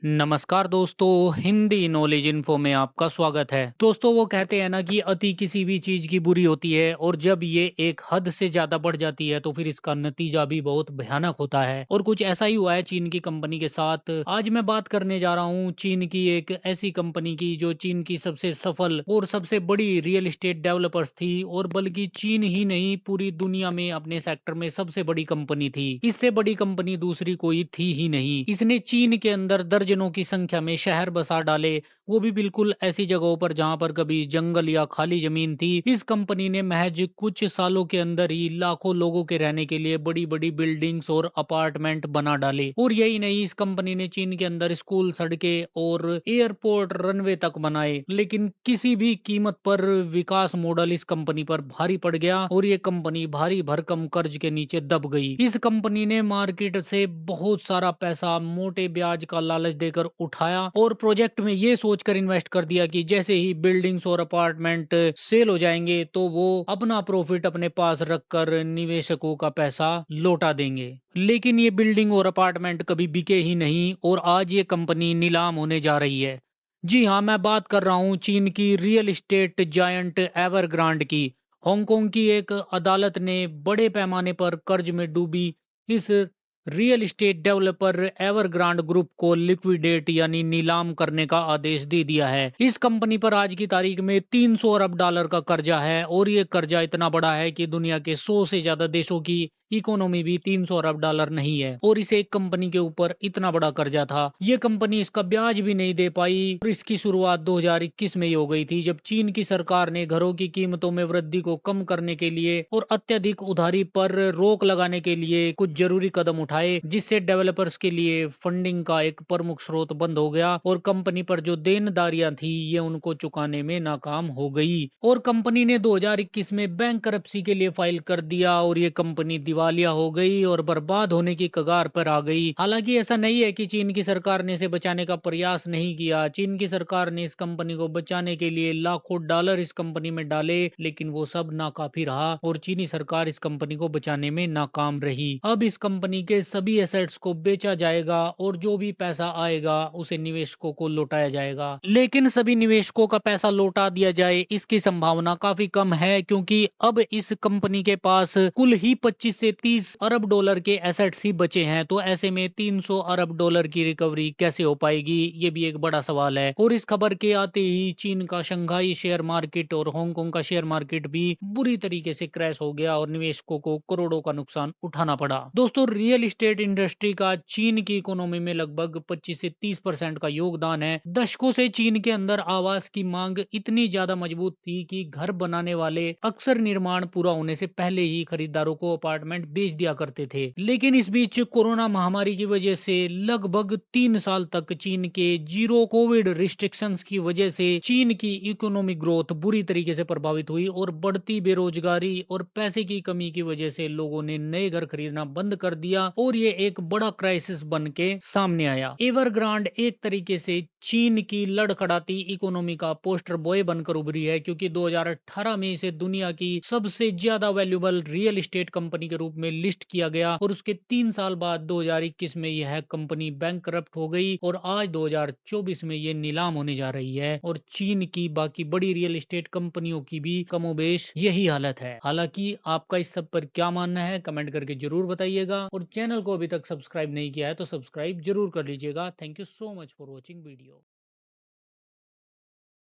नमस्कार दोस्तों, Hindi knowledge info में आपका स्वागत है। दोस्तों, वो कहते हैं ना कि अति किसी भी चीज की बुरी होती है और जब ये एक हद से ज्यादा बढ़ जाती है तो फिर इसका नतीजा भी बहुत भयानक होता है। और कुछ ऐसा ही हुआ है चीन की कंपनी के साथ। आज मैं बात करने जा रहा हूँ चीन की एक ऐसी कंपनी की जो चीन की सबसे सफल और सबसे बड़ी रियल एस्टेट डेवलपर्स थी, और बल्कि चीन ही नहीं पूरी दुनिया में अपने सेक्टर में सबसे बड़ी कंपनी थी। इससे बड़ी कंपनी दूसरी कोई थी ही नहीं। इसने चीन के अंदर दर्जनों की संख्या में शहर बसा डाले, वो भी बिल्कुल ऐसी जगहों पर जहां पर कभी जंगल या खाली जमीन थी। इस कंपनी ने महज कुछ सालों के अंदर ही लाखों लोगों के रहने के लिए बड़ी बड़ी बिल्डिंग्स और अपार्टमेंट बना डाले। और यही नहीं, इस कंपनी ने चीन के अंदर स्कूल, सड़कें और एयरपोर्ट, रनवे तक बनाए। लेकिन किसी भी कीमत पर विकास मॉडल इस कंपनी पर भारी पड़ गया और ये कंपनी भारी भरकम कर्ज के नीचे दब गई। इस कंपनी ने मार्केट से बहुत सारा पैसा मोटे ब्याज का लालच देकर उठाया और प्रोजेक्ट में ये सोचकर इन्वेस्ट कर दिया कि जैसे ही बिल्डिंग्स और अपार्टमेंट सेल हो जाएंगे तो वो अपना प्रॉफिट अपने पास रखकर निवेशकों का पैसा लौटा देंगे। लेकिन ये बिल्डिंग और अपार्टमेंट कभी बिके ही नहीं और आज ये कंपनी नीलाम होने जा रही है। जी हाँ, मैं बात कर रहा हूँ चीन की रियल एस्टेट जायंट एवरग्रांड की। हांगकांग की एक अदालत ने बड़े पैमाने पर कर्ज में डूबी इस रियल एस्टेट डेवलपर एवरग्रांड ग्रुप को लिक्विडेट यानी नीलाम करने का आदेश दे दिया है। इस कंपनी पर आज की तारीख में 300 अरब डॉलर का कर्जा है और ये कर्जा इतना बड़ा है कि दुनिया के 100 से ज्यादा देशों की इकोनॉमी भी 300 अरब डॉलर नहीं है, और इसे एक कंपनी के ऊपर इतना बड़ा कर्जा था। ये कंपनी इसका ब्याज भी नहीं दे पाई और इसकी शुरुआत 2021 में ही हो गई थी, जब चीन की सरकार ने घरों की कीमतों में वृद्धि को कम करने के लिए और अत्यधिक उधारी पर रोक लगाने के लिए कुछ जरूरी कदम उठाए, जिससे डेवलपर्स के लिए फंडिंग का एक प्रमुख स्रोत बंद हो गया और कंपनी पर जो देनदारियां थी ये उनको चुकाने में नाकाम हो गई। और कंपनी ने 2021 में बैंक करप्सी के लिए फाइल कर दिया और ये कंपनी दिवालिया हो गई और बर्बाद होने की कगार पर आ गई। हालांकि ऐसा नहीं है कि चीन की सरकार ने इसे बचाने का प्रयास नहीं किया। चीन की सरकार ने इस कंपनी को बचाने के लिए लाखों डॉलर इस कंपनी में डाले, लेकिन वो सब नाकाफी रहा और चीनी सरकार इस कंपनी को बचाने में नाकाम रही। अब इस कंपनी के सभी एसेट्स को बेचा जाएगा और जो भी पैसा आएगा उसे निवेशकों को लौटाया जाएगा। लेकिन सभी निवेशकों का पैसा लौटा दिया जाए इसकी संभावना काफी कम है, क्योंकि अब इस कंपनी के पास कुल ही 25 से 30 अरब डॉलर के एसेट्स ही बचे हैं। तो ऐसे में 300 अरब डॉलर की रिकवरी कैसे हो पाएगी, ये भी एक बड़ा सवाल है। और इस खबर के आते ही चीन का शंघाई शेयर मार्केट और हांगकांग का शेयर मार्केट भी बुरी तरीके से क्रैश हो गया और निवेशकों को करोड़ों का नुकसान उठाना पड़ा। दोस्तों, रियल एस्टेट इंडस्ट्री का चीन की इकोनॉमी में लगभग 25 से 30% का योगदान है। दशकों से चीन के अंदर आवास की मांग इतनी ज्यादा मजबूत थी कि घर बनाने वाले अक्सर निर्माण पूरा होने से पहले ही खरीदारों को अपार्टमेंट बेच दिया करते थे। लेकिन इस बीच कोरोना महामारी की वजह से लगभग 3 साल तक चीन के जीरो कोविड रिस्ट्रिक्शंस की वजह से चीन की इकोनॉमिक ग्रोथ बुरी तरीके से प्रभावित हुई और बढ़ती बेरोजगारी और पैसे की कमी की वजह से लोगों ने नए घर खरीदना बंद कर दिया और ये एक बड़ा क्राइसिस बन के सामने आया। एवरग्रांड एक तरीके से चीन की लड़खड़ाती इकोनॉमी का पोस्टर बॉय बनकर उभरी है, क्योंकि 2018 में इसे दुनिया की सबसे ज्यादा वैल्यूएबल रियल एस्टेट कंपनी के रूप में लिस्ट किया गया और उसके 3 साल बाद 2021 में यह कंपनी बैंकरप्ट हो गई और आज 2024 में ये नीलाम होने जा रही है। और चीन की बाकी बड़ी रियल एस्टेट कंपनियों की भी कमोबेश यही हालत है। हालांकि आपका इस सब पर क्या मानना है कमेंट करके जरूर बताइएगा, और चैनल को अभी तक सब्सक्राइब नहीं किया है तो सब्सक्राइब जरूर कर लीजिएगा। Thank you so much for watching video.